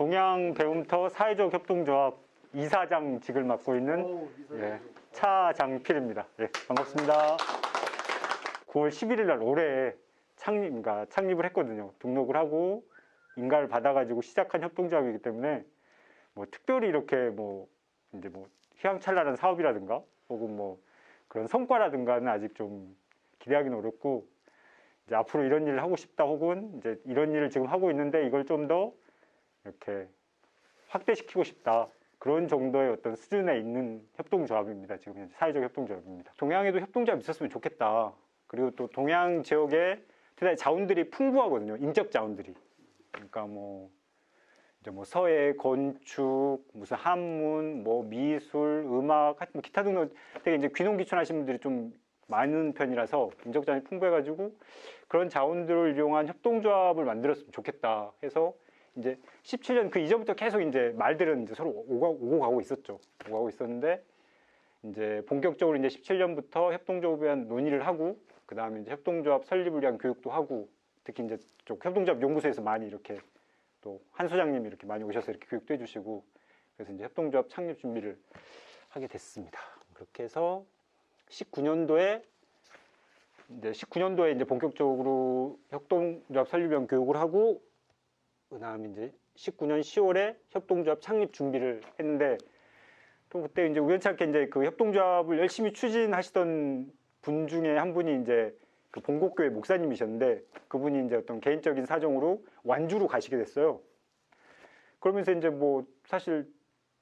동양배움터 사회적협동조합 이사장직을 맡고 있는 차장필입니다. 반갑습니다. 9월 11일 날 올해 창립을 했거든요. 등록을 하고 인가를 받아가지고 시작한 협동조합이기 때문에 뭐 특별히 이렇게 이제 휘황찬란한 사업이라든가 혹은 그런 성과라든가는 아직 좀 기대하기는 어렵고, 이제 앞으로 이런 일을 하고 싶다 혹은 이제 이런 일을 지금 하고 있는데 이걸 좀 더 이렇게 확대시키고 싶다, 그런 정도의 어떤 수준에 있는 협동조합입니다. 지금 현재 사회적 협동조합입니다. 동양에도 협동조합이 있었으면 좋겠다. 그리고 또 동양 지역에 대단히 자원들이 풍부하거든요. 인적 자원들이. 그러니까 이제 서예, 건축, 무슨 한문, 미술, 음악, 하여튼 기타 등등 되게 이제 귀농귀촌하신 분들이 좀 많은 편이라서 인적 자원이 풍부해가지고 그런 자원들을 이용한 협동조합을 만들었으면 좋겠다 해서 이제 17년 그 이전부터 계속 이제 말들은 이제 서로 오고 가고 있었죠. 오고 가고 있었는데 이제 본격적으로 이제 17년부터 협동조합에 대한 논의를 하고, 그 다음에 이제 협동조합 설립을 위한 교육도 하고, 특히 이제 쪽 협동조합 연구소에서 많이 이렇게 또 한 소장님이 이렇게 많이 오셔서 이렇게 교육도 해주시고, 그래서 이제 협동조합 창립 준비를 하게 됐습니다. 그렇게 해서 19년도에 이제 본격적으로 협동조합 설립 위한 교육을 하고, 그 다음에 이제 19년 10월에 협동조합 창립 준비를 했는데, 또 그때 이제 우연찮게 이제 그 협동조합을 열심히 추진하시던 분 중에 한 분이 이제 그 본곡교회 목사님이셨는데, 그분이 이제 어떤 개인적인 사정으로 완주로 가시게 됐어요. 그러면서 이제 사실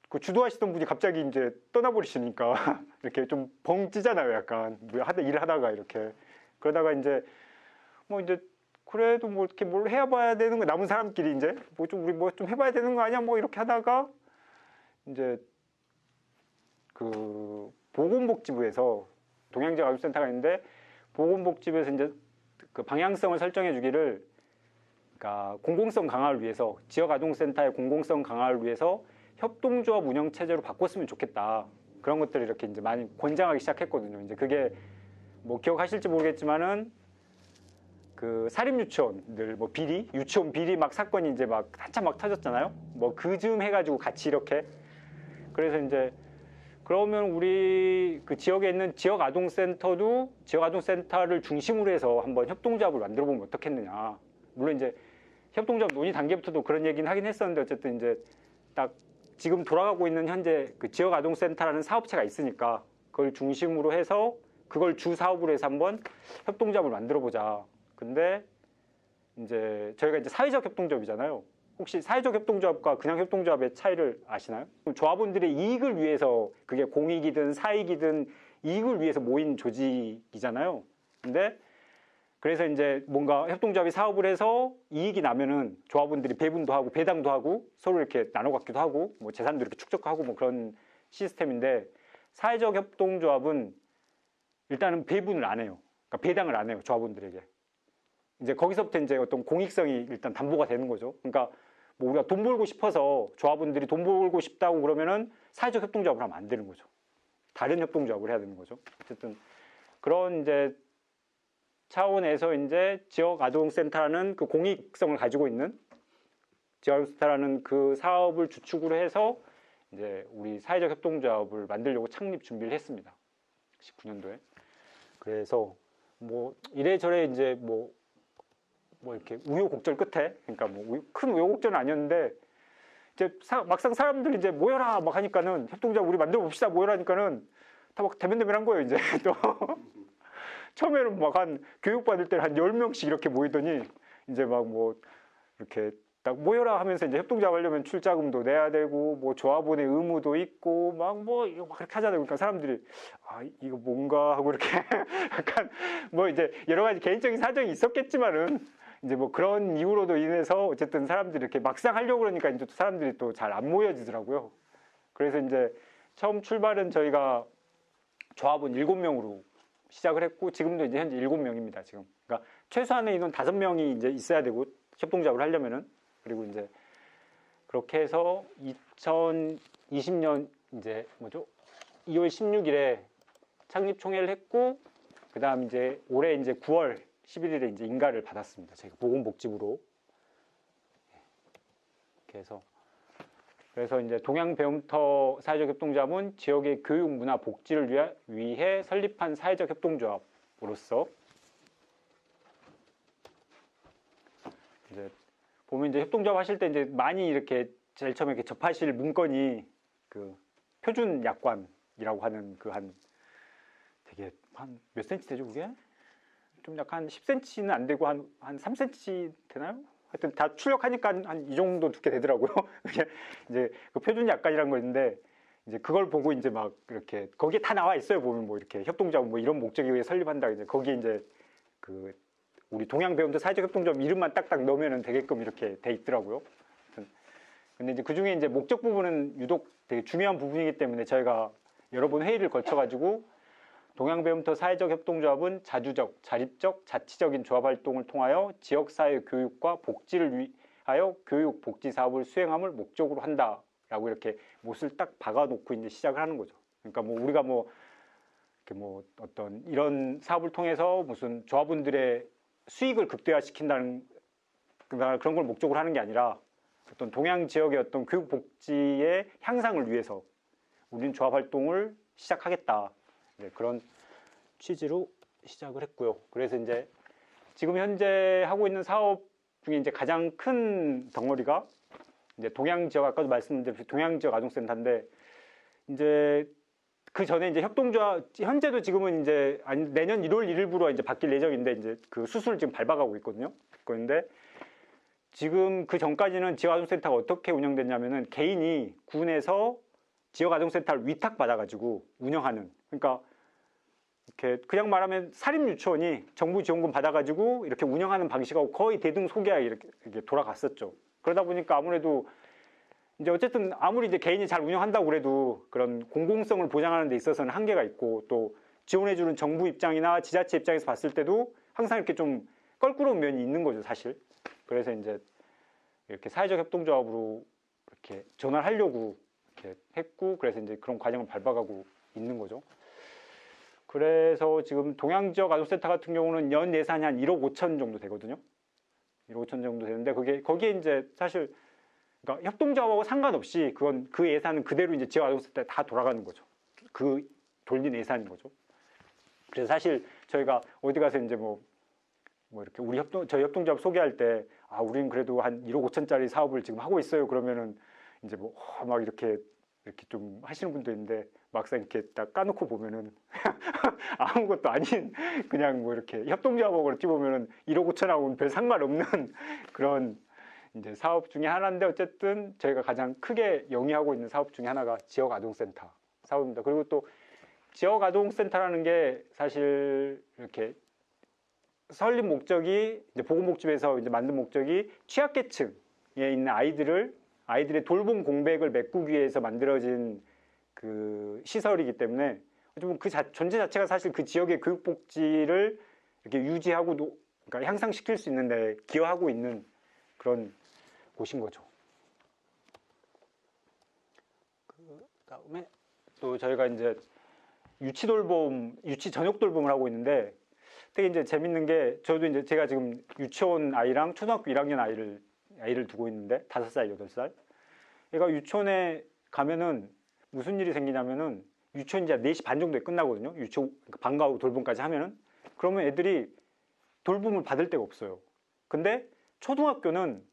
그 주도하시던 분이 갑자기 이제 떠나버리시니까 이렇게 좀 벙 찌잖아요. 약간 일을 하다가 이렇게. 그러다가 이제 이제 그래도 이렇게 뭘 해봐야 되는 거, 남은 사람끼리 이제 우리 좀 해봐야 되는 거 아니야? 이렇게 하다가 이제 그 보건복지부에서 동양지역아동센터가 있는데, 보건복지부에서 이제 그 방향성을 설정해 주기를, 그러니까 공공성 강화를 위해서, 지역아동센터의 공공성 강화를 위해서 협동조합 운영 체제로 바꿨으면 좋겠다. 그런 것들을 이렇게 이제 많이 권장하기 시작했거든요. 이제 그게 기억하실지 모르겠지만은 그 사립유치원들 유치원 비리 사건이 이제 한참 터졌잖아요. 그 즈음 해가지고 같이 이렇게. 그래서 이제 그러면 우리 그 지역에 있는 지역아동센터도 지역아동센터를 중심으로 해서 한번 협동조합을 만들어 보면 어떻겠느냐. 물론 이제 협동조합 논의 단계부터도 그런 얘기는 하긴 했었는데, 어쨌든 이제 딱 지금 돌아가고 있는 현재 그 지역아동센터라는 사업체가 있으니까 그걸 중심으로 해서 그걸 주 사업으로 해서 한번 협동조합을 만들어 보자. 근데 이제 저희가 이제 사회적 협동조합이잖아요. 혹시 사회적 협동조합과 그냥 협동조합의 차이를 아시나요? 조합원들의 이익을 위해서, 그게 공익이든 사익이든 이익을 위해서 모인 조직이잖아요. 근데 그래서 이제 뭔가 협동조합이 사업을 해서 이익이 나면은 조합원들이 배분도 하고 배당도 하고 서로 이렇게 나눠 갖기도 하고 재산도 이렇게 축적하고 그런 시스템인데, 사회적 협동조합은 일단은 배분을 안 해요. 그러니까 배당을 안 해요, 조합원들에게. 이제 거기서부터 이제 어떤 공익성이 일단 담보가 되는 거죠. 그러니까 우리가 돈 벌고 싶어서 조합원들이 돈 벌고 싶다고 그러면은 사회적 협동조합을 하면 안 되는 거죠. 다른 협동조합을 해야 되는 거죠. 어쨌든 그런 이제 차원에서 이제 지역아동센터라는 그 공익성을 가지고 있는 지역아동센터라는 그 사업을 주축으로 해서 이제 우리 사회적 협동조합을 만들려고 창립 준비를 했습니다. 19년도에. 그래서 이래저래 이제 이렇게 우여곡절 끝에, 그러니까 큰 우여곡절은 아니었는데, 이제 막상 사람들이 이제 모여라 하니까는, 협동조합 우리 만들어 봅시다 모여라 하니까는 다 대면대면한 거예요. 이제 또 처음에는 한 교육받을 때는 한 10명씩 이렇게 모이더니, 이제 이렇게 딱 모여라 하면서 이제 협동조합 하려면 출자금도 내야 되고 조합원의 의무도 있고 이거 그렇게 하잖아요. 그러니까 사람들이 이거 뭔가 하고 이렇게 약간 이제 여러 가지 개인적인 사정이 있었겠지만은, 이제 그런 이유로도 인해서 어쨌든 사람들이 이렇게 막상 하려고 그러니까 이제 또 사람들이 또 잘 안 모여지더라고요. 그래서 이제 처음 출발은 저희가 조합원 7명으로 시작을 했고, 지금도 이제 현재 7명입니다. 지금. 그러니까 최소한의 인원 5명이 이제 있어야 되고, 협동조합을 하려면은. 그리고 이제 그렇게 해서 2020년 이제 2월 16일에 창립 총회를 했고, 그 다음 이제 올해 이제 9월 11일에 이제 인가를 받았습니다. 저희가 보건복지부로. 이렇게 해서 그래서 이제 동양배움터 사회적 협동조합은 지역의 교육, 문화, 복지를 위해 설립한 사회적 협동조합으로서 이제 보면 이제 협동조합 하실 때 이제 많이 이렇게 제일 처음에 이렇게 접하실 문건이 그 표준 약관이라고 하는 그 한 되게 한 몇 센치 되죠 그게? 좀 약간 10cm는 안 되고 한 3cm 되나요? 하여튼 다 출력하니까 한 이 정도 두께 되더라고요. 그게 이제 그 표준 약관이라는 거 있는데 이제 그걸 보고 이제 막 이렇게 거기에 다 나와 있어요. 보면 뭐 이렇게 협동조합 뭐 이런 목적에 의해 설립한다. 이제 거기에 이제 그 우리 동양배움터 사회적 협동조합 이름만 딱딱 넣으면은 되게끔 이렇게 돼 있더라고요. 근데 이제 그 중에 이제 목적 부분은 유독 되게 중요한 부분이기 때문에 저희가 여러 번 회의를 거쳐가지고 동양배움터 사회적 협동조합은 자주적, 자립적, 자치적인 조합 활동을 통하여 지역사회 교육과 복지를 위하여 교육, 복지 사업을 수행함을 목적으로 한다라고 이렇게 못을 딱 박아놓고 이제 시작을 하는 거죠. 그러니까 뭐 우리가 뭐 이렇게 뭐 어떤 이런 사업을 통해서 무슨 조합원들의 수익을 극대화시킨다는 그런 걸 목적으로 하는 게 아니라 어떤 동양 지역의 어떤 교육 복지의 향상을 위해서 우리는 조합 활동을 시작하겠다. 네, 그런 취지로 시작을 했고요. 그래서 이제 지금 현재 하고 있는 사업 중에 이제 가장 큰 덩어리가 이제 동양 지역 아까도 말씀드린 동양 지역 아동센터인데 이제 그 전에 이제 협동조합 현재도 지금은 이제 내년 1월 1일부로 이제 바뀔 예정인데 이제 그 수술을 지금 밟아가고 있거든요. 그런데 지금 그 전까지는 지역아동센터가 어떻게 운영됐냐면은 개인이 군에서 지역아동센터를 위탁받아가지고 운영하는 그러니까 이렇게 그냥 말하면 사립유치원이 정부 지원금 받아가지고 이렇게 운영하는 방식하고 거의 대등소개하게 이렇게 돌아갔었죠. 그러다 보니까 아무래도 이제 어쨌든 아무리 이제 개인이 잘 운영한다고 그래도 그런 공공성을 보장하는 데 있어서는 한계가 있고 또 지원해주는 정부 입장이나 지자체 입장에서 봤을 때도 항상 이렇게 좀 껄끄러운 면이 있는 거죠, 사실. 그래서 이제 이렇게 사회적 협동조합으로 이렇게 전환을 하려고 이렇게 했고, 그래서 이제 그런 과정을 밟아가고 있는 거죠. 그래서 지금 동양지역 아동센터 같은 경우는 연 예산이 한 1억 5천 정도 되거든요. 1억 5천 정도 되는데 거기에 이제 사실 그러니까 협동조합하고 상관없이 그건 그 예산은 그대로 이제 지역 아동센터에 다 돌아가는 거죠. 그 돌린 예산인 거죠. 그래서 사실 저희가 어디 가서 이제 뭐 이렇게 저희 협동조합 소개할 때 우리는 그래도 한 1억 5천짜리 사업을 지금 하고 있어요. 그러면은 이제 뭐 막 이렇게 좀 하시는 분도 있는데 막상 이렇게 딱 까놓고 보면은 아무것도 아닌 그냥 뭐 이렇게 협동조합하고 이렇게 보면은 1억 5천하고는 별 상관없는 그런 이제 사업 중에 하나인데 어쨌든 저희가 가장 크게 영위하고 있는 사업 중에 하나가 지역 아동센터 사업입니다. 그리고 또 지역 아동센터라는 게 사실 이렇게 설립 목적이 이제 보건복지부에서 이제 만든 목적이 취약계층에 있는 아이들의 돌봄 공백을 메꾸기 위해서 만들어진 그 시설이기 때문에 좀 그 존재 자체가 사실 그 지역의 교육복지를 이렇게 유지하고 그러니까 향상시킬 수 있는데 기여하고 있는 그런 곳인 거죠. 그 다음에 또 저희가 이제 유치 저녁 돌봄을 하고 있는데 되게 이제 재밌는 게 저도 이제 제가 지금 유치원 아이랑 초등학교 1학년 아이를 두고 있는데 5살, 8살. 얘가 유치원에 가면은 무슨 일이 생기냐면은 유치원 이제 4시 반 정도에 끝나거든요. 그러니까 방과 후 돌봄까지 하면은 그러면 애들이 돌봄을 받을 데가 없어요. 근데 초등학교는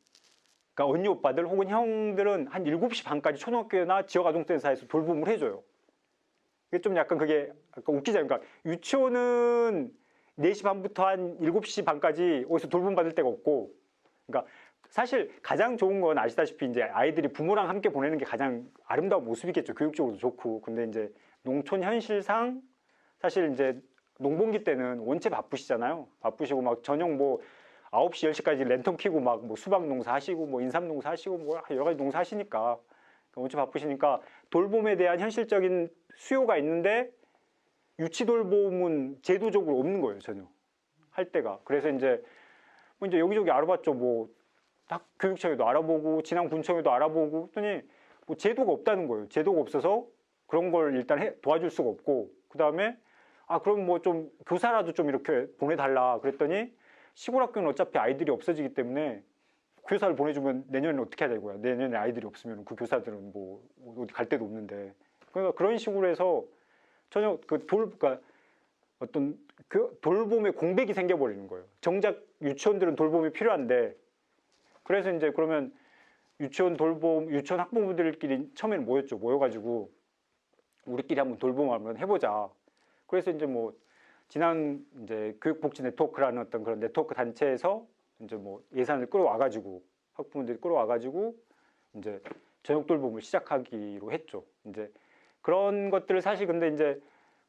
그러니까 언니 오빠들 혹은 형들은 한 7시 반까지 초등학교나 지역아동센터에서 돌봄을 해줘요. 이게 좀 약간 그게 웃기잖아요. 그러니까 유치원은 4시 반부터 한 7시 반까지 어디서 돌봄받을 데가 없고 그러니까 사실 가장 좋은 건 아시다시피 이제 아이들이 부모랑 함께 보내는 게 가장 아름다운 모습이겠죠. 교육적으로도 좋고. 근데 이제 농촌 현실상 사실 이제 농번기 때는 원체 바쁘시잖아요. 바쁘시고 막 저녁 뭐 9시, 10시까지 랜턴 켜고 막 뭐 수박 농사 하시고 뭐 인삼 농사 하시고 뭐 여러 가지 농사 하시니까 원체 바쁘시니까 돌봄에 대한 현실적인 수요가 있는데 유치 돌봄은 제도적으로 없는 거예요, 전혀. 할 때가. 그래서 이제 뭐 이제 여기저기 알아봤죠. 뭐 교육청에도 알아보고 진안군청에도 알아보고 했더니 뭐 제도가 없다는 거예요. 제도가 없어서 그런 걸 일단 도와줄 수가 없고 그다음에 그럼 뭐 좀 교사라도 좀 이렇게 보내달라 그랬더니 시골 학교는 어차피 아이들이 없어지기 때문에 교사를 보내주면 내년에 어떻게 해야 되고요? 내년에 아이들이 없으면 그 교사들은 뭐 어디 갈 데도 없는데. 그러니까 그런 식으로 해서 전혀 그러니까 어떤 그 돌봄의 공백이 생겨버리는 거예요. 정작 유치원들은 돌봄이 필요한데, 그래서 이제 그러면 유치원 학부모들끼리 처음에는 모였죠. 모여가지고 우리끼리 한번 돌봄을 한번 해보자. 그래서 이제 뭐 지난 이제 교육복지 네트워크라는 어떤 그런 네트워크 단체에서 이제 뭐 예산을 끌어와가지고 학부모들이 끌어와가지고 이제 저녁 돌봄을 시작하기로 했죠. 이제 그런 것들을 사실 근데 이제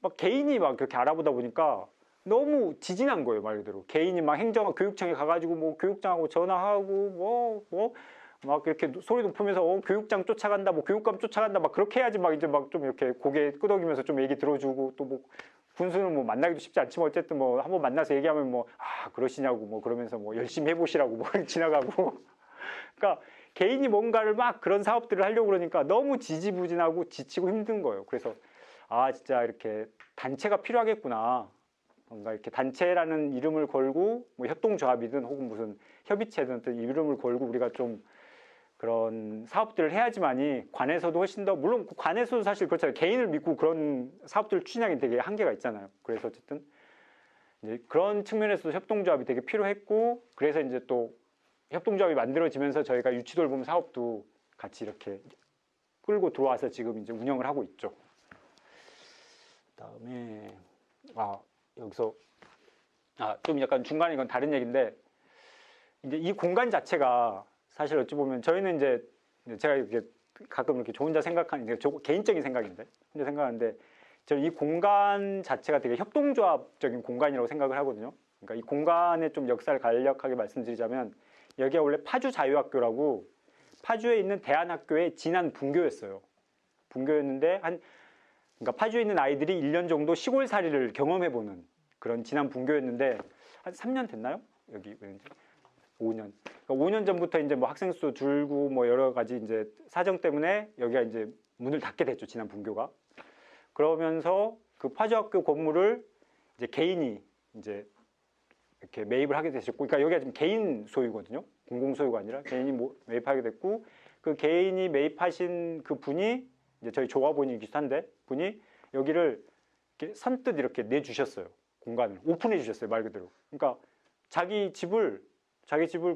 막 개인이 막 그렇게 알아보다 보니까 너무 지진한 거예요, 말 그대로. 개인이 막 교육청에 가가지고 뭐 교육장하고 전화하고 막 이렇게 소리 높으면서 교육장 쫓아간다, 뭐 교육감 쫓아간다, 막 그렇게 해야지 막 이제 막 좀 이렇게 고개 끄덕이면서 좀 얘기 들어주고, 또 뭐 군수는 뭐 만나기도 쉽지 않지만 어쨌든 뭐 한번 만나서 얘기하면 뭐 그러시냐고 뭐 그러면서 뭐 열심히 해보시라고 뭐 지나가고. 그러니까 개인이 뭔가를 막 그런 사업들을 하려고 그러니까 너무 지지부진하고 지치고 힘든 거예요. 그래서 진짜 이렇게 단체가 필요하겠구나. 뭔가 이렇게 단체라는 이름을 걸고 뭐 협동조합이든 혹은 무슨 협의체든 어떤 이름을 걸고 우리가 좀 그런 사업들을 해야지만이 관에서도 훨씬 더, 물론 관에서도 사실 그렇잖아요. 개인을 믿고 그런 사업들을 추진하기 되게 한계가 있잖아요. 그래서 어쨌든 이제 그런 측면에서도 협동조합이 되게 필요했고, 그래서 이제 또 협동조합이 만들어지면서 저희가 유치돌봄 사업도 같이 이렇게 끌고 들어와서 지금 이제 운영을 하고 있죠. 그다음에 여기서 좀 약간 중간에 이건 다른 얘기인데, 이제 이 공간 자체가 사실 어찌 보면 저희는 이제 제가 이렇게 가끔 이렇게 저 혼자 생각하는, 이게 개인적인 생각인데 혼자 생각하는데, 저는 이 공간 자체가 되게 협동조합적인 공간이라고 생각을 하거든요. 그러니까 이 공간의 좀 역사를 간략하게 말씀드리자면, 여기가 원래 파주 자유학교라고 파주에 있는 대안학교의 진한 분교였어요. 분교였는데 그러니까 파주에 있는 아이들이 1년 정도 시골살이를 경험해보는 그런 진한 분교였는데, 한 3년 됐나요? 여기 왠지 5년. 그러니까 5년 전부터 이제 뭐 학생 수 줄고 뭐 여러 가지 이제 사정 때문에 여기가 이제 문을 닫게 됐죠, 진한 분교가. 그러면서 그 파주학교 건물을 이제 개인이 이제 이렇게 매입을 하게 되셨고, 그러니까 여기가 지금 개인 소유거든요. 공공 소유가 아니라 개인이 매입하게 됐고, 그 개인이 매입하신 그 분이 이제 저희 조합원이기도 한데, 분이 여기를 이렇게 선뜻 이렇게 내주셨어요. 공간을 오픈해 주셨어요, 말 그대로. 그러니까 자기 집을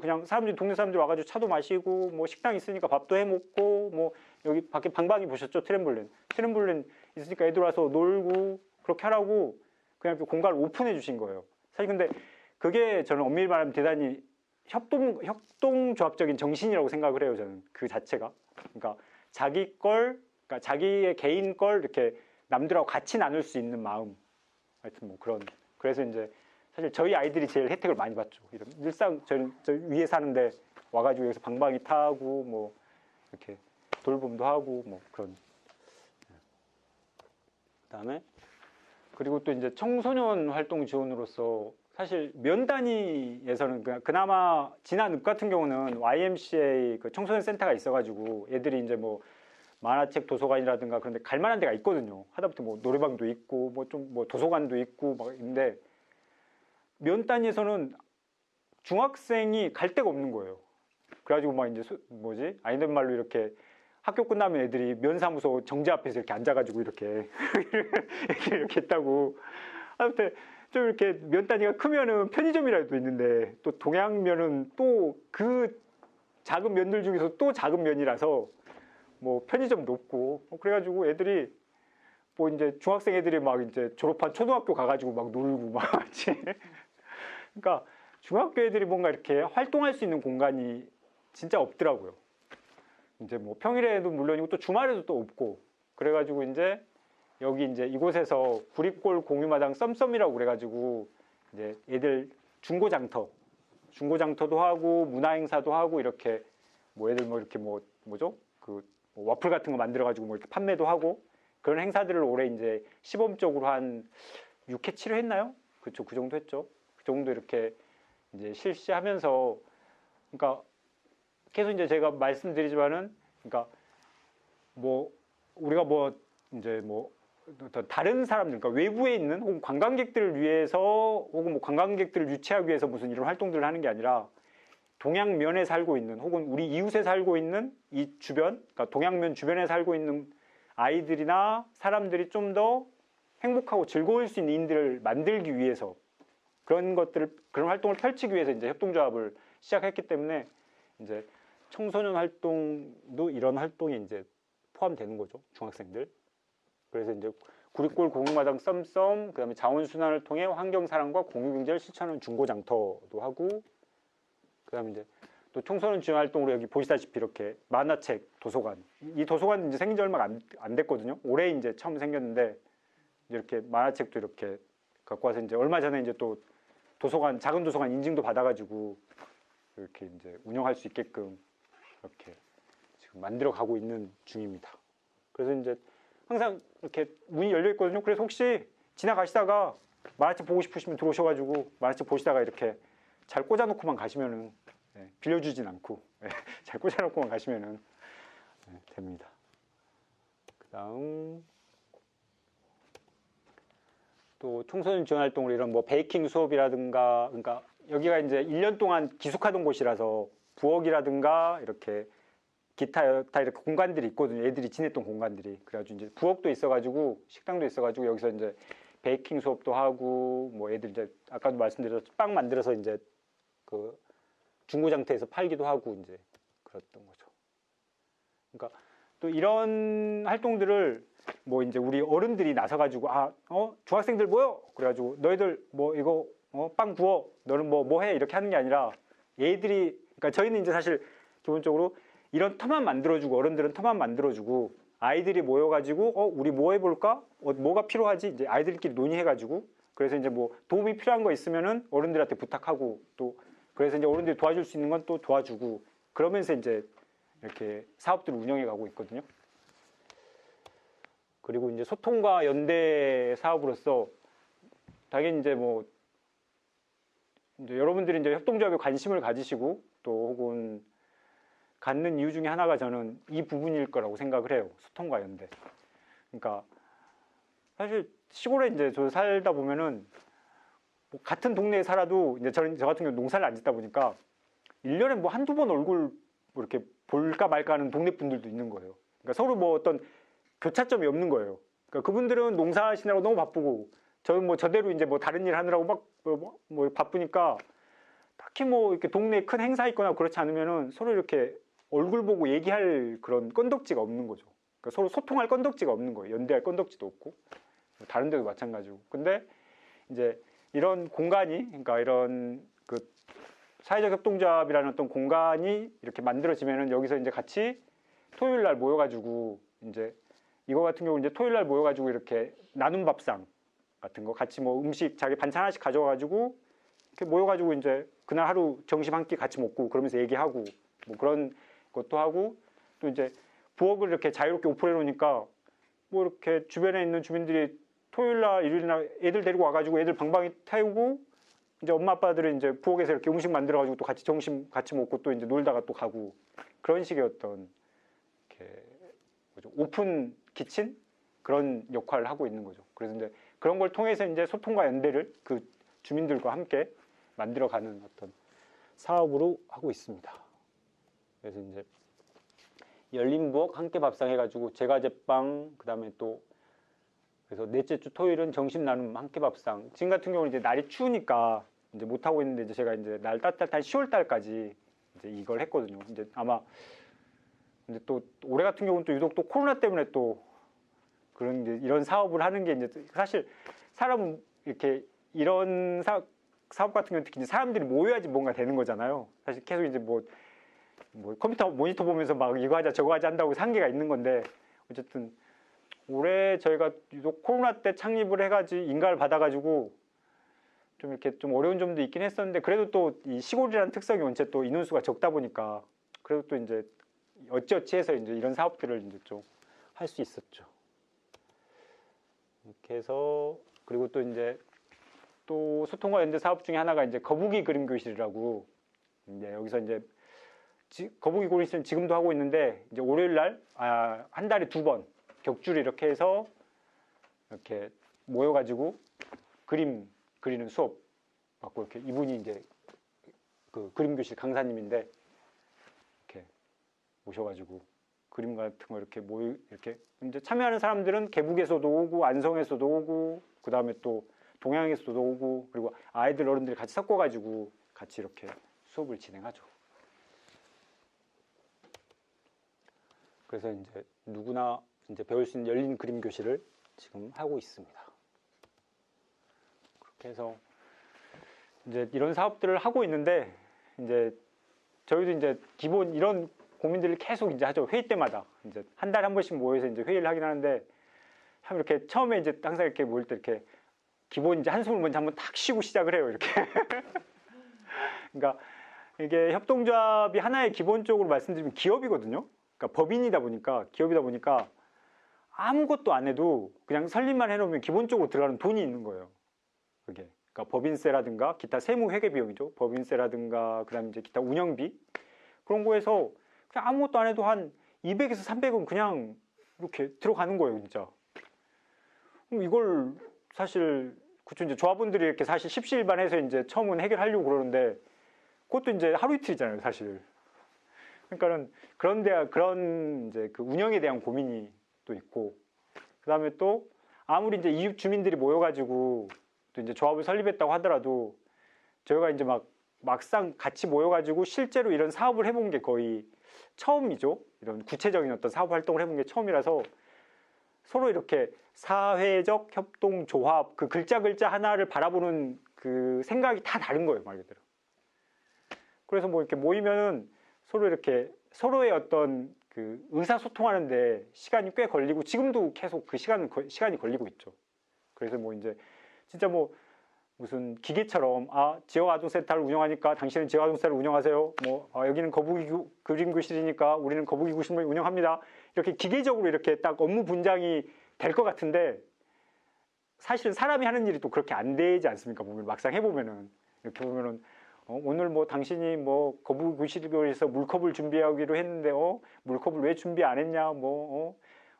그냥 동네 사람들이 와가지고 차도 마시고 뭐 식당 있으니까 밥도 해 먹고, 뭐 여기 밖에 방방이 보셨죠? 트램블린 있으니까 애들 와서 놀고 그렇게 하라고 그냥 그 공간을 오픈해 주신 거예요. 사실 근데 그게 저는 엄밀히 말하면 대단히 협동조합적인 정신이라고 생각을 해요, 저는 그 자체가. 그러니까 그러니까 자기의 개인 걸 이렇게 남들하고 같이 나눌 수 있는 마음. 하여튼 뭐 그래서 이제 사실 저희 아이들이 제일 혜택을 많이 받죠. 일상 저희 위에 사는데 와가지고 여기서 방방이 타고 뭐 이렇게 돌봄도 하고 뭐 그런. 그다음에 그리고 또 이제 청소년 활동 지원으로서 사실 면 단위에서는 그나마 진한 읍 같은 경우는 YMCA 그 청소년 센터가 있어가지고 애들이 이제 뭐 만화책 도서관이라든가 그런 데 갈 만한 데가 있거든요. 하다못해 뭐 노래방도 있고 뭐 좀 뭐 도서관도 있고 막 있는데, 면 단위에서는 중학생이 갈 데가 없는 거예요. 그래가지고 막 이제 아이들 말로 이렇게 학교 끝나면 애들이 면사무소 정지 앞에서 이렇게 앉아가지고 이렇게 이렇게 했다고. 아무튼 좀 이렇게 면 단위가 크면은 편의점이라도 있는데, 또 동양면은 또 그 작은 면들 중에서 또 작은 면이라서 뭐 편의점도 없고, 그래가지고 애들이 뭐 이제 중학생 애들이 막 이제 졸업한 초등학교 가가지고 막 놀고 막 같이. 그러니까 중학교 애들이 뭔가 이렇게 활동할 수 있는 공간이 진짜 없더라고요. 이제 뭐 평일에도 물론이고 또 주말에도 또 없고, 그래가지고 이제 여기 이제 이곳에서 구립골 공유마당 썸썸이라고 그래가지고 이제 애들 중고장터도 하고 문화행사도 하고 이렇게 뭐 애들 뭐 이렇게 뭐 뭐 와플 같은 거 만들어가지고 뭐 이렇게 판매도 하고 그런 행사들을 올해 이제 시범적으로 한 6회, 7회 했나요? 그렇죠. 그 정도 했죠. 그 정도 이렇게 이제 실시하면서, 그러니까 계속 이제 제가 말씀드리지만은, 그러니까 뭐 우리가 뭐 이제 뭐 다른 사람들, 그러니까 외부에 있는 혹은 관광객들을 위해서 혹은 뭐 관광객들을 유치하기 위해서 무슨 이런 활동들을 하는 게 아니라, 동양면에 살고 있는 혹은 우리 이웃에 살고 있는 이 주변, 그러니까 동양면 주변에 살고 있는 아이들이나 사람들이 좀 더 행복하고 즐거울 수 있는 인들을 만들기 위해서 그런 활동을 펼치기 위해서 이제 협동조합을 시작했기 때문에 이제 청소년 활동도 이런 활동이 이제 포함되는 거죠. 중학생들. 그래서 이제 구리골 공유마당 썸썸, 그다음에 자원순환을 통해 환경사랑과 공유경제를 실천하는 중고장터도 하고, 그다음에 이제 또 청소년 지원 활동으로 여기 보시다시피 이렇게 만화책 도서관. 이 도서관 이제 생긴 지 얼마 안 됐거든요. 올해 이제 처음 생겼는데 이렇게 만화책도 이렇게 갖고 와서 이제 얼마 전에 이제 또 도서관 작은 도서관 인증도 받아가지고 이렇게 이제 운영할 수 있게끔 이렇게 지금 만들어 가고 있는 중입니다. 그래서 이제 항상 이렇게 문이 열려 있거든요. 그래서 혹시 지나가시다가 만화책 보고 싶으시면 들어오셔가지고 만화책 보시다가 이렇게 잘 꽂아놓고만 가시면은 빌려주진 않고 잘 꽂아놓고만 가시면은 됩니다. 그다음 또 청소년 지원 활동으로 이런 뭐 베이킹 수업이라든가, 그러니까 여기가 이제 1년 동안 기숙하던 곳이라서 부엌이라든가 이렇게 기타 다 이렇게 공간들이 있거든요. 애들이 지냈던 공간들이. 그래가지고 이제 부엌도 있어가지고 식당도 있어가지고 여기서 이제 베이킹 수업도 하고 뭐 애들 이제 아까도 말씀드렸듯이 빵 만들어서 이제 그 중고장터에서 팔기도 하고 이제 그랬던 거죠. 그러니까 또 이런 활동들을 뭐 이제 우리 어른들이 나서가지고 중학생들 모여 그래가지고 너희들 뭐 이거 빵 구워 너는 뭐 해 이렇게 하는 게 아니라 얘들이 그러니까 저희는 이제 사실 기본적으로 이런 터만 만들어주고 어른들은 터만 만들어주고 아이들이 모여가지고 우리 뭐 해볼까 뭐가 필요하지 이제 아이들끼리 논의해가지고 그래서 이제 뭐 도움이 필요한 거 있으면은 어른들한테 부탁하고 또 그래서 이제 어른들이 도와줄 수 있는 건 또 도와주고 그러면서 이제 이렇게 사업들을 운영해 가고 있거든요. 그리고 이제 소통과 연대 사업으로서 당연히 이제 뭐 이제 여러분들이 이제 협동조합에 관심을 가지시고 또 혹은 갖는 이유 중에 하나가 저는 이 부분일 거라고 생각을 해요. 소통과 연대. 그러니까 사실 시골에 이제 저 살다 보면은 뭐 같은 동네에 살아도 이제 저 같은 경우 농사를 안 짓다 보니까 1년에 뭐 한두 번 얼굴 뭐 이렇게 볼까 말까 하는 동네 분들도 있는 거예요. 그러니까 서로 뭐 어떤 교차점이 없는 거예요. 그러니까 그분들은 농사하시느라고 너무 바쁘고 저는 뭐 저대로 이제 뭐 다른 일 하느라고 막 뭐 바쁘니까 딱히 뭐 이렇게 동네에 큰 행사 있거나 그렇지 않으면은 서로 이렇게 얼굴 보고 얘기할 그런 건덕지가 없는 거죠. 그러니까 서로 소통할 건덕지가 없는 거예요. 연대할 건덕지도 없고 다른 데도 마찬가지고. 근데 이제 이런 공간이 그러니까 이런 그 사회적 협동조합이라는 어떤 공간이 이렇게 만들어지면은 여기서 이제 같이 토요일 날 모여가지고 이제 이거 같은 경우 이제 토요일 날 모여가지고 이렇게 나눔 밥상 같은 거 같이 뭐 음식 자기 반찬 하나씩 가져와가지고 이렇게 모여가지고 이제 그날 하루 점심 한 끼 같이 먹고 그러면서 얘기하고 뭐 그런 것도 하고 또 이제 부엌을 이렇게 자유롭게 오픈해 놓으니까 뭐 이렇게 주변에 있는 주민들이 토요일 날 일요일 날 애들 데리고 와가지고 애들 방방이 태우고 이제 엄마 아빠들은 이제 부엌에서 이렇게 음식 만들어가지고 또 같이 점심 같이 먹고 또 이제 놀다가 또 가고 그런 식의 어떤 이렇게 뭐죠? 오픈 키친 그런 역할을 하고 있는 거죠. 그래서 이제 그런 걸 통해서 이제 소통과 연대를 그 주민들과 함께 만들어가는 어떤 사업으로 하고 있습니다. 그래서 이제 열린 부엌 함께 밥상 해가지고 제과 제빵 그다음에 또 그래서 넷째 주 토요일은 점심 나눔 함께 밥상. 지금 같은 경우는 이제 날이 추우니까 이제 못 하고 있는데 이제 제가 이제 날 따뜻한 10월 달까지 이제 이걸 했거든요. 이제 아마 근데 또 올해 같은 경우는 또 유독 또 코로나 때문에 또 그런 이런 사업을 하는 게 이제 사실 사람은 이렇게 이런 사업 같은 경우는 특히 이제 사람들이 모여야지 뭔가 되는 거잖아요. 사실 계속 이제 뭐 컴퓨터 모니터 보면서 막 이거 하자 저거 하자 한다고 한계가 있는 건데 어쨌든 올해 저희가 유독 코로나 때 창립을 해가지고 인가를 받아가지고 좀 이렇게 좀 어려운 점도 있긴 했었는데 그래도 또 이 시골이라는 특성이 원체 또 인원수가 적다 보니까 그래도 또 이제 어찌어찌 해서 이제 이런 사업들을 이제 좀 할 수 있었죠. 이렇게 해서 그리고 또 이제 또 소통과 연대 사업 중에 하나가 이제 거북이 그림 교실이라고 이제 여기서 이제 거북이 그림 교실은 지금도 하고 있는데 이제 월요일 날 한 달에 2번 격주를 이렇게 해서 이렇게 모여가지고 그림 그리는 수업 받고 이렇게 이분이 이제 그 그림 교실 강사님인데 이렇게 모셔가지고 그림 같은 거 이렇게 이렇게 이제 참여하는 사람들은 계북에서도 오고 안성에서도 오고 그 다음에 또 동양에서도 오고 그리고 아이들 어른들이 같이 섞어가지고 같이 이렇게 수업을 진행하죠. 그래서 이제 누구나 이제 배울 수 있는 열린 그림 교실을 지금 하고 있습니다. 그렇게 해서 이제 이런 사업들을 하고 있는데 이제 저희도 이제 기본 이런 고민들을 계속 이제 하죠. 회의 때마다 이제 한 달에 한 번씩 모여서 이제 회의를 하긴 하는데 참 이렇게 처음에 이제 항상 이렇게 모일 때 이렇게 기본 이제 한숨을 먼저 한번 탁 쉬고 시작을 해요. 이렇게. 그러니까 이게 협동조합이 하나의 기본적으로 말씀드리면 기업이거든요. 그러니까 법인이다 보니까 기업이다 보니까 아무것도 안 해도 그냥 설립만 해놓으면 기본적으로 들어가는 돈이 있는 거예요. 그게. 그러니까 법인세라든가 기타 세무 회계 비용이죠. 법인세라든가 그다음에 이제 기타 운영비 그런 거에서 그냥 아무것도 안 해도 한 200에서 300은 그냥 이렇게 들어가는 거예요, 진짜. 이걸 사실 그쵸 이제 조합원들이 이렇게 사실 십시일반해서 이제 처음은 해결하려고 그러는데 그것도 이제 하루 이틀이잖아요, 사실. 그러니까는 그런 이제 그 운영에 대한 고민이 또 있고 그다음에 또 아무리 이제 이웃 주민들이 모여가지고 또 이제 조합을 설립했다고 하더라도 저희가 이제 막상 같이 모여가지고 실제로 이런 사업을 해본 게 거의 처음이죠. 이런 구체적인 어떤 사업 활동을 해본 게 처음이라서 서로 이렇게 사회적 협동조합 그 글자 하나를 바라보는 그 생각이 다 다른 거예요, 말 그대로. 그래서 뭐 이렇게 모이면은 서로 이렇게 서로의 어떤 그 의사소통하는데 시간이 꽤 걸리고 지금도 계속 그 시간이 걸리고 있죠. 그래서 뭐 이제 진짜 뭐 무슨 기계처럼 지역아동센터를 운영하니까 당신은 지역아동센터를 운영하세요. 여기는 거북이 그림 교실이니까 우리는 거북이 교실을 운영합니다. 이렇게 기계적으로 이렇게 딱 업무 분장이 될 것 같은데 사실은 사람이 하는 일이 또 그렇게 안 되지 않습니까? 보면 막상 해보면은 이렇게 보면은 오늘 뭐 당신이 뭐 거북이 교실에서 물컵을 준비하기로 했는데 물컵을 왜 준비 안 했냐?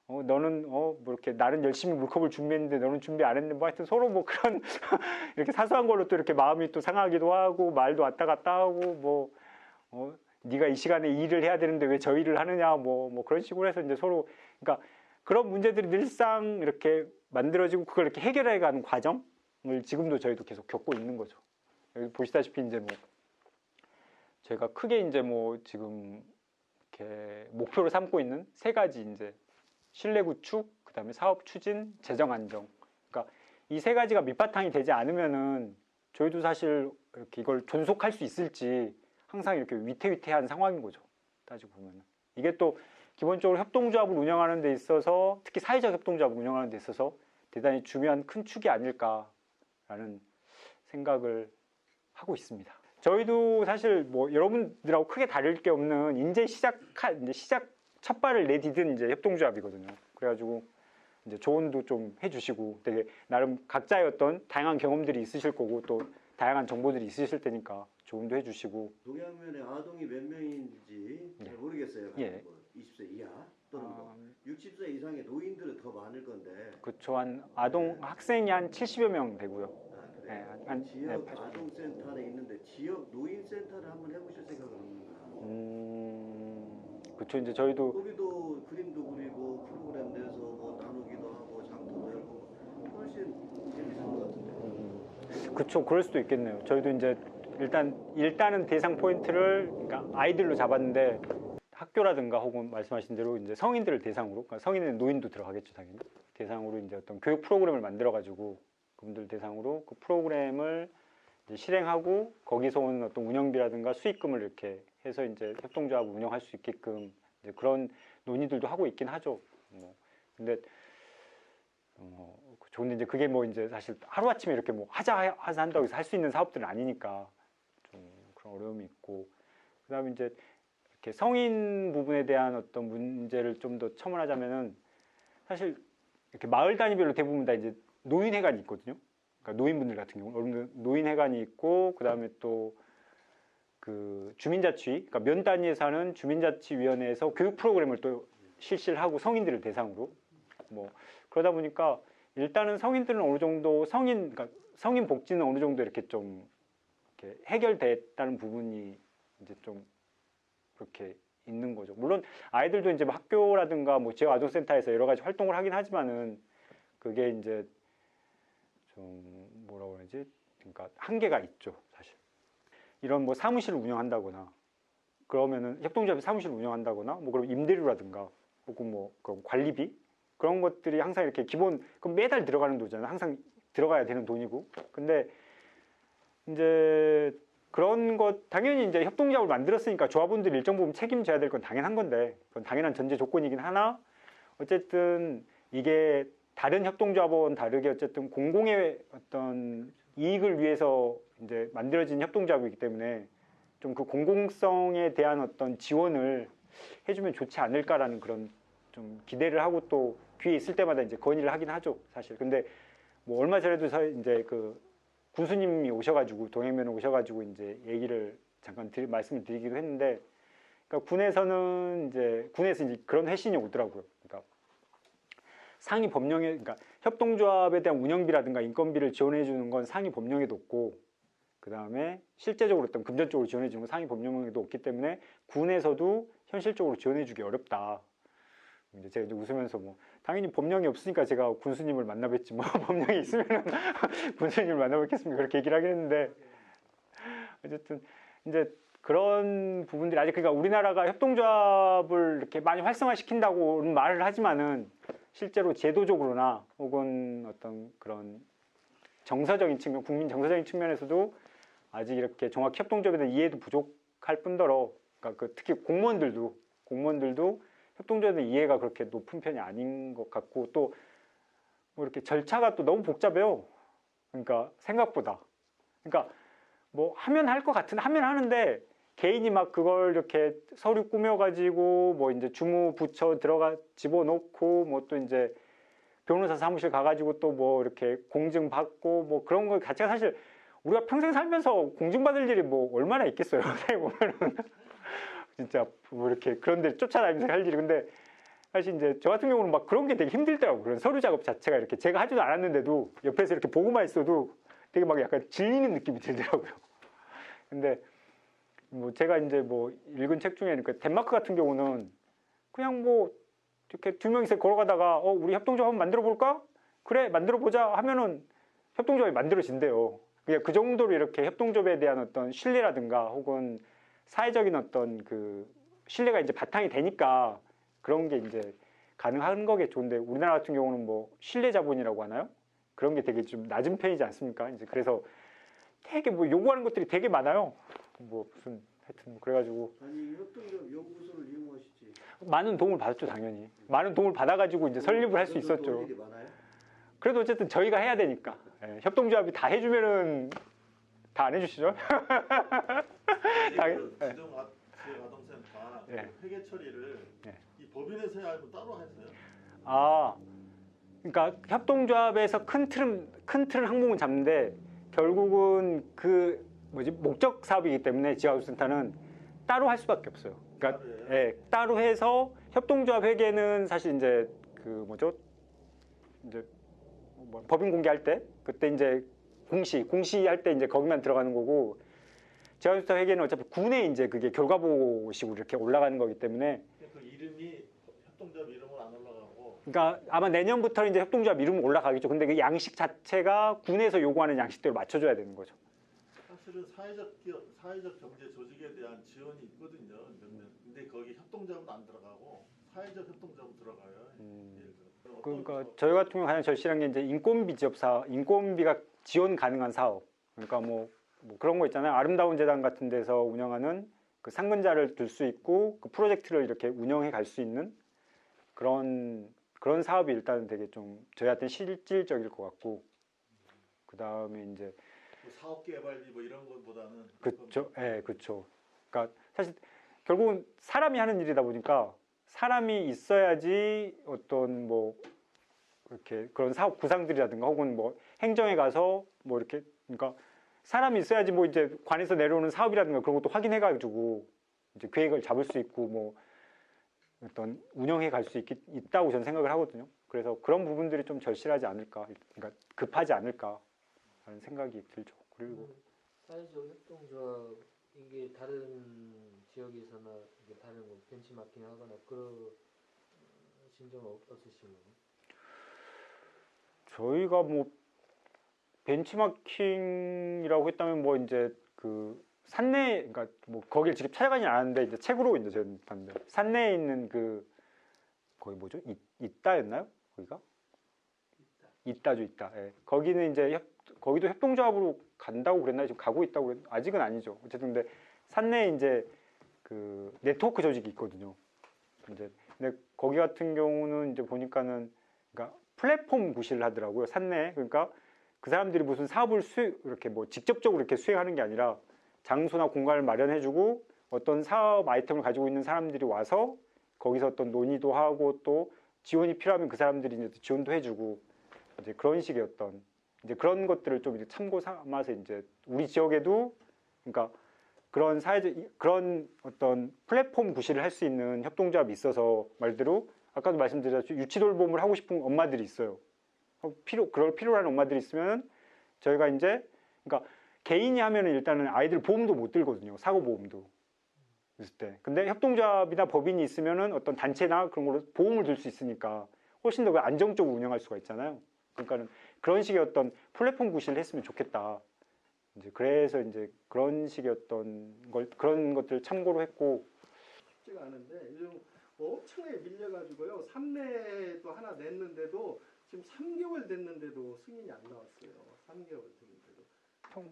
너는 뭐 이렇게 나는 열심히 물컵을 준비했는데 너는 준비 안 했는데 뭐 하여튼 서로 뭐 그런 이렇게 사소한 걸로 또 이렇게 마음이 또 상하기도 하고 말도 왔다 갔다 하고 네가 이 시간에 이 일을 해야 되는데 왜 저 일을 하느냐 뭐 그런 식으로 해서 이제 서로 그러니까 그런 문제들이 늘상 이렇게 만들어지고 그걸 이렇게 해결해 가는 과정을 지금도 저희도 계속 겪고 있는 거죠. 여기 보시다시피 이제 뭐 저희가 크게 이제 뭐 지금 이렇게 목표로 삼고 있는 세 가지 이제 신뢰 구축, 그다음에 사업 추진, 재정 안정. 그러니까 이 세 가지가 밑바탕이 되지 않으면은 저희도 사실 이렇게 이걸 존속할 수 있을지 항상 이렇게 위태위태한 상황인 거죠. 따지고 보면은 이게 또 기본적으로 협동조합을 운영하는 데 있어서 특히 사회적 협동조합을 운영하는 데 있어서 대단히 중요한 큰 축이 아닐까라는 생각을 하고 있습니다. 저희도 사실 뭐 여러분들하고 크게 다를 게 없는 이제 시작 첫 발을 내디딘 이제 협동조합이거든요. 그래가지고 이제 조언도 좀 해주시고 되게 나름 각자의 어떤 다양한 경험들이 있으실 거고 또 다양한 정보들이 있으실 테니까 조언도 해주시고. 동양면에 아동이 몇 명인지 잘 모르겠어요. 예. 20세 이하 또는 60세 이상의 노인들은 더 많을 건데. 그쵸. 한 아동 학생이 한 70여 명 되고요. 그래. 한 지역 아동센터에 있는데 지역 노인센터를 한번 해보실 생각은 없는가? 그쵸. 이제 저희도 거기도 그림도 그리고 프로그램 내서 뭐 나누기도 하고 장터도 열고 훨씬 재밌을 것 같은데. 그쵸. 그럴 수도 있겠네요. 저희도 이제 일단은 대상 포인트를 그러니까 아이들로 잡았는데 학교라든가 혹은 말씀하신 대로 이제 성인들을 대상으로, 그러니까 성인은 노인도 들어가겠죠, 당연히. 대상으로 이제 어떤 교육 프로그램을 만들어가지고 그분들 대상으로 그 프로그램을 이제 실행하고 거기서 오는 어떤 운영비라든가 수익금을 이렇게 해서 이제 협동조합을 운영할 수 있게끔 이제 그런 논의들도 하고 있긴 하죠. 근데 좋은데 이제 그게 뭐 이제 사실 하루 아침에 이렇게 뭐 하자 한다고 해서 할 수 있는 사업들은 아니니까 좀 그런 어려움이 있고 그다음에 이제 이렇게 성인 부분에 대한 어떤 문제를 좀 더 첨언하자면은 사실 이렇게 마을 단위별로 대부분 다 이제 노인회관이 있거든요. 그러니까 노인분들 같은 경우 노인회관이 있고 그다음에 또 그 주민자치, 그러니까 면 단위에 사는 주민자치위원회에서 교육 프로그램을 또 실시를 하고 성인들을 대상으로 뭐 그러다 보니까 일단은 성인들은 어느 정도 그러니까 성인 복지는 어느 정도 이렇게 좀 이렇게 해결됐다는 부분이 이제 좀 그렇게 있는 거죠. 물론 아이들도 이제 뭐 학교라든가 뭐 지역 아동센터에서 여러 가지 활동을 하긴 하지만은 그게 이제 좀 뭐라고 그러지? 그러니까 한계가 있죠, 사실. 이런 뭐 사무실을 운영한다거나 그러면은 협동조합이 사무실을 운영한다거나 뭐 그럼 임대료라든가 혹은 뭐 그런 관리비 그런 것들이 항상 이렇게 기본 그럼 매달 들어가는 돈이잖아요. 항상 들어가야 되는 돈이고. 근데 이제 그런 것 당연히 이제 협동조합을 만들었으니까 조합원들이 일정 부분 책임져야 될 건 당연한 건데 그건 당연한 전제 조건이긴 하나 어쨌든 이게 다른 협동조합원 다르게 어쨌든 공공의 어떤 이익을 위해서 이제 만들어진 협동조합이기 때문에 좀 그 공공성에 대한 어떤 지원을 해주면 좋지 않을까라는 그런 좀 기대를 하고 또 기회 있을 때마다 이제 건의를 하긴 하죠, 사실. 근데 뭐 얼마 전에도 이제 그 군수님이 오셔가지고 동행면에 오셔가지고 이제 얘기를 잠깐 말씀을 드리기도 했는데, 그러니까 군에서 이제 그런 회신이 오더라고요. 그러니까 상위 법령에 그러니까 협동조합에 대한 운영비라든가 인건비를 지원해 주는 건 상위 법령에도 없고, 그 다음에 실제적으로 어떤 금전적으로 지원해 주는 건 상위 법령에도 없기 때문에 군에서도 현실적으로 지원해 주기 어렵다. 이제 제가 이제 웃으면서 뭐 당연히 법령이 없으니까 제가 군수님을 만나뵙지 뭐 법령이 있으면은 군수님을 만나뵙겠습니까? 그렇게 얘기를 하긴 했는데 어쨌든 이제 그런 부분들이 아직 그러니까 우리나라가 협동조합을 이렇게 많이 활성화시킨다고는 말을 하지만은 실제로 제도적으로나 혹은 어떤 그런 정서적인 측면, 국민 정서적인 측면에서도 아직 이렇게 정확히 협동조합에 대한 이해도 부족할 뿐더러 그러니까 특히 공무원들도 협동조합에 대한 이해가 그렇게 높은 편이 아닌 것 같고 또 뭐 이렇게 절차가 또 너무 복잡해요. 그러니까 생각보다. 그러니까 뭐 하면 할 것 같은 하면 하는데 개인이 막 그걸 이렇게 서류 꾸며가지고 뭐 이제 주무 부처 들어가 집어넣고 뭐 또 이제 변호사 사무실 가가지고 또 뭐 이렇게 공증 받고 뭐 그런 거 자체가 사실 우리가 평생 살면서 공증받을 일이 뭐 얼마나 있겠어요. 어떻게 보면은 진짜 뭐 이렇게 그런 데 쫓아다니면서 할 일이. 근데 사실 이제 저 같은 경우는 막 그런 게 되게 힘들더라고요. 그런 서류 작업 자체가 이렇게 제가 하지도 않았는데도 옆에서 이렇게 보고만 있어도 되게 막 약간 질리는 느낌이 들더라고요. 근데 뭐 제가 이제 뭐 읽은 책 중에 그러니까 덴마크 같은 경우는 그냥 뭐 이렇게 두 명이서 걸어가다가 우리 협동조합 한번 만들어 볼까? 그래 만들어 보자 하면은 협동조합이 만들어진대요. 그냥 그 정도로 이렇게 협동조합에 대한 어떤 신뢰라든가 혹은 사회적인 어떤 그 신뢰가 이제 바탕이 되니까 그런 게 이제 가능한 거게 좋은데 우리나라 같은 경우는 뭐 신뢰 자본이라고 하나요? 그런 게 되게 좀 낮은 편이지 않습니까? 이제 그래서 되게 뭐 요구하는 것들이 되게 많아요. 뭐 무슨 하여튼 뭐 그래가지고 아니 협동조합 연구소를 이용하시지. 많은 도움을 받았죠, 당연히. 많은 도움을 받아가지고 이제 설립을 할 수 있었죠. 일이 많아요? 그래도 어쨌든 저희가 해야 되니까. 예, 협동조합이 다 해주면은 다 안 해주시죠? 그 지역아동센터 예. 회계 처리를 예. 이 법인에서 해야 하고 따로 하세요? 아, 그러니까 협동조합에서 큰 틀은 항목은 잡는데 결국은 그 뭐지 목적 사업이기 때문에 지역아동센터는 따로 할 수밖에 없어요. 그러니까 예, 따로 해서 협동조합 회계는 사실 이제 그 뭐죠 이제 뭐 법인 공개할 때 그때 이제 공시할 때 이제 거기만 들어가는 거고 지역아동센터 회계는 어차피 군에 이제 그게 결과보고식으로 이렇게 올라가는 거기 때문에 그 이름이 협동조합 이름은 안 올라가고. 그러니까 아마 내년부터는 이제 협동조합 이름 올라가겠죠. 근데 그 양식 자체가 군에서 요구하는 양식대로 맞춰줘야 되는 거죠. 사실은 사회적 경제 조직에 대한 지원이 있거든요. 근데 거기 협동조합은 안 들어가고 사회적 협동조합 들어가요. 예를 들어. 그러니까 저희 같은 경우 가장 절실한 게 이제 인건비 지원 사업, 인건비가 지원 가능한 사업. 그러니까 뭐 그런 거 있잖아요. 아름다운 재단 같은 데서 운영하는 그 상근자를 둘 수 있고 그 프로젝트를 이렇게 운영해 갈 수 있는 그런 사업이 일단은 되게 좀 저희한테 실질적일 것 같고 그 다음에 이제 뭐 사업 개발비 뭐 이런 것보다는 그렇죠, 예, 그렇죠. 그러니까 사실 결국은 사람이 하는 일이다 보니까 사람이 있어야지 어떤 뭐 이렇게 그런 사업 구상들이라든가 혹은 뭐 행정에 가서 뭐 이렇게 그러니까 사람이 있어야지 뭐 이제 관에서 내려오는 사업이라든가 그런 것도 확인해가지고 이제 계획을 잡을 수 있고 뭐 어떤 운영해 갈 수 있다고 저는 생각을 하거든요. 그래서 그런 부분들이 좀 절실하지 않을까, 그러니까 급하지 않을까 하는 생각이 들죠. 그리고 사회적 협동조합 이게 다른 지역에서나 이게 다른 뭐 벤치마킹하거나 그런 신경 없으신가요? 저희가 뭐 벤치마킹이라고 했다면 뭐 이제 그 산내, 그러니까 뭐 거길 직접 찾아가진 않았는데 이제 책으로 이제 저는 봤는데 산내에 있는 그 거기 뭐죠? 있다였나요? 거기가? 있다죠, 있다. 예. 거기는 이제 거기도 협동조합으로 간다고 그랬나요? 지금 가고 있다고 아직은 아니죠. 어쨌든 근데 산내에 이제 그 네트워크 조직이 있거든요. 이제 근데 거기 같은 경우는 이제 보니까는 그러니까 플랫폼 구실을 하더라고요. 산내에. 그러니까 그 사람들이 무슨 사업을 이렇게 뭐 직접적으로 이렇게 수행하는 게 아니라 장소나 공간을 마련해주고 어떤 사업 아이템을 가지고 있는 사람들이 와서 거기서 어떤 논의도 하고 또 지원이 필요하면 그 사람들이 이제 지원도 해주고 이제 그런 식의 어떤 이제 그런 것들을 좀 이제 참고 삼아서 이제 우리 지역에도 그러니까 그런 사회적 그런 어떤 플랫폼 구실을 할 수 있는 협동조합이 있어서 말대로 아까도 말씀드렸죠 유치 돌봄을 하고 싶은 엄마들이 있어요. 그럴 필요한 엄마들이 있으면 저희가 이제 그러니까 개인이 하면은 일단은 아이들 보험도 못 들거든요. 사고 보험도 있을 때. 근데 협동조합이나 법인이 있으면은 어떤 단체나 그런 걸로 보험을 들 수 있으니까 훨씬 더 안정적으로 운영할 수가 있잖아요. 그러니까는 그런 식의 어떤 플랫폼 구실을 했으면 좋겠다. 이제 그래서 이제 그런 식의 어떤 그런 것들을 참고로 했고 쉽지가 않은데 요즘 엄청나게 밀려가지고요. 산내도 하나 냈는데도 지금 3개월 됐는데도 승인이 안 나왔어요. 3개월 됐는데도.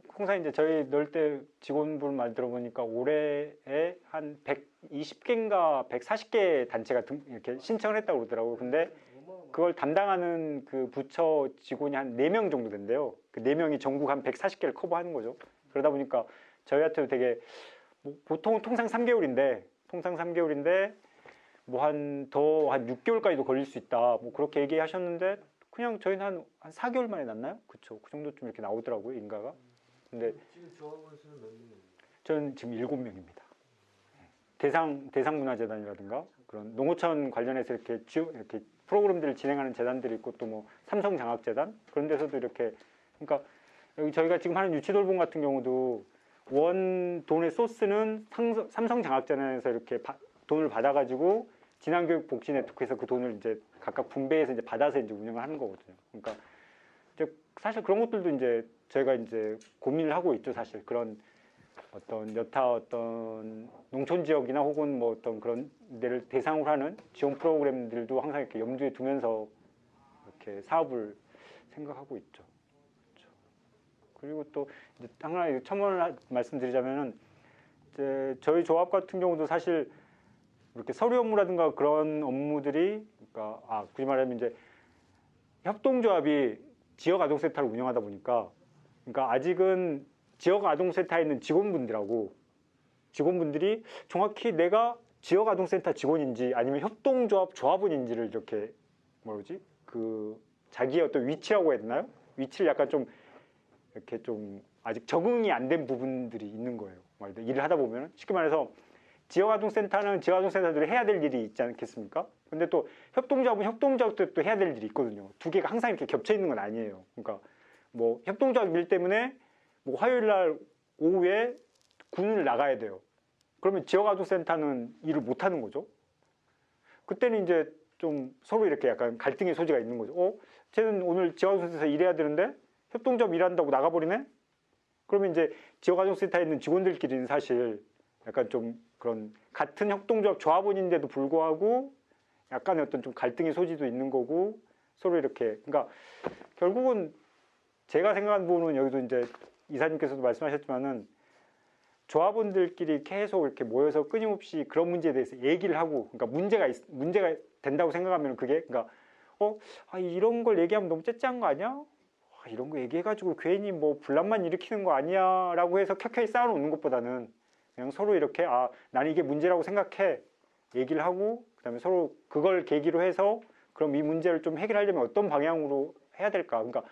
항상 이제 저희 넣을 때 직원분 말 들어보니까 올해에 한 120개인가 140개 단체가 이렇게 신청을 했다고 그러더라고요. 근데 그걸 담당하는 그 부처 직원이 한 4명 정도 된대요. 그 4명이 전국 한 140개를 커버하는 거죠. 그러다 보니까 저희한테도 되게 뭐 보통 통상 3개월인데 뭐 한 6개월까지도 걸릴 수 있다. 뭐 그렇게 얘기하셨는데 그냥 저희는 한 4개월 만에 났나요? 그쵸. 그 정도쯤 이렇게 나오더라고요, 인가가. 근데 지금 조합원 수는 몇 명입니까? 저는 지금 7명입니다. 대상문화재단이라든가 그런 농어촌 관련해서 이렇게 프로그램들을 진행하는 재단들이 있고 또 뭐 삼성장학재단 그런 데서도 이렇게 그러니까 여기 저희가 지금 하는 유치돌봄 같은 경우도 원 돈의 소스는 삼성장학재단에서 이렇게 돈을 받아가지고 진안교육복지네트워크에서 그 돈을 이제 각각 분배해서 이제 받아서 이제 운영을 하는 거거든요. 그러니까 이제 사실 그런 것들도 이제 저희가 이제 고민을 하고 있죠. 사실 그런 어떤 여타 어떤 농촌 지역이나 혹은 뭐 어떤 그런 데를 대상으로 하는 지원 프로그램들도 항상 이렇게 염두에 두면서 이렇게 사업을 생각하고 있죠. 그렇죠. 그리고 또 이제 하나 첨언을 말씀드리자면은 이제 저희 조합 같은 경우도 사실 이렇게 서류 업무라든가 그런 업무들이 그러니까 굳이 말하면 이제 협동조합이 지역 아동센터를 운영하다 보니까 그러니까 아직은 지역 아동센터에 있는 직원분들이 정확히 내가 지역 아동센터 직원인지 아니면 협동조합 조합원인지를 이렇게 그 자기의 어떤 위치라고 해야 되나요? 위치를 약간 좀 이렇게 좀 아직 적응이 안 된 부분들이 있는 거예요. 일을 하다 보면 쉽게 말해서 지역 아동센터는 지역 아동센터들이 해야 될 일이 있지 않겠습니까? 근데 또 협동조합은 협동조합도 또 해야 될 일이 있거든요. 두 개가 항상 이렇게 겹쳐 있는 건 아니에요. 그러니까 뭐 협동조합 일 때문에 뭐 화요일 날 오후에 군을 나가야 돼요. 그러면 지역아동센터는 일을 못 하는 거죠. 그때는 이제 좀 서로 이렇게 약간 갈등의 소지가 있는 거죠. 쟤는 오늘 지역아동센터에서 일해야 되는데 협동조합 일한다고 나가버리네? 그러면 이제 지역아동센터에 있는 직원들끼리는 사실 약간 좀 그런 같은 협동조합 조합원인데도 불구하고 약간의 어떤 좀 갈등의 소지도 있는 거고 서로 이렇게 그러니까 결국은 제가 생각한 부분은 여기도 이제 이사님께서도 말씀하셨지만은 조합원들끼리 계속 이렇게 모여서 끊임없이 그런 문제에 대해서 얘기를 하고 그러니까 문제가 된다고 생각하면 그게 그러니까 이런 걸 얘기하면 너무 째째한 거 아니야? 이런 거 얘기해가지고 괜히 뭐 분란만 일으키는 거 아니야? 라고 해서 켜켜이 쌓아놓는 것보다는 그냥 서로 이렇게 나는 이게 문제라고 생각해 얘기를 하고 그다음에 서로 그걸 계기로 해서 그럼 이 문제를 좀 해결하려면 어떤 방향으로 해야 될까? 그러니까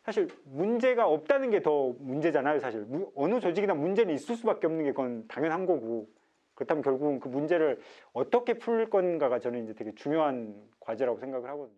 사실 문제가 없다는 게 더 문제잖아요. 사실 어느 조직이나 문제는 있을 수밖에 없는 게 그건 당연한 거고 그렇다면 결국은 그 문제를 어떻게 풀 건가가 저는 이제 되게 중요한 과제라고 생각을 하거든요.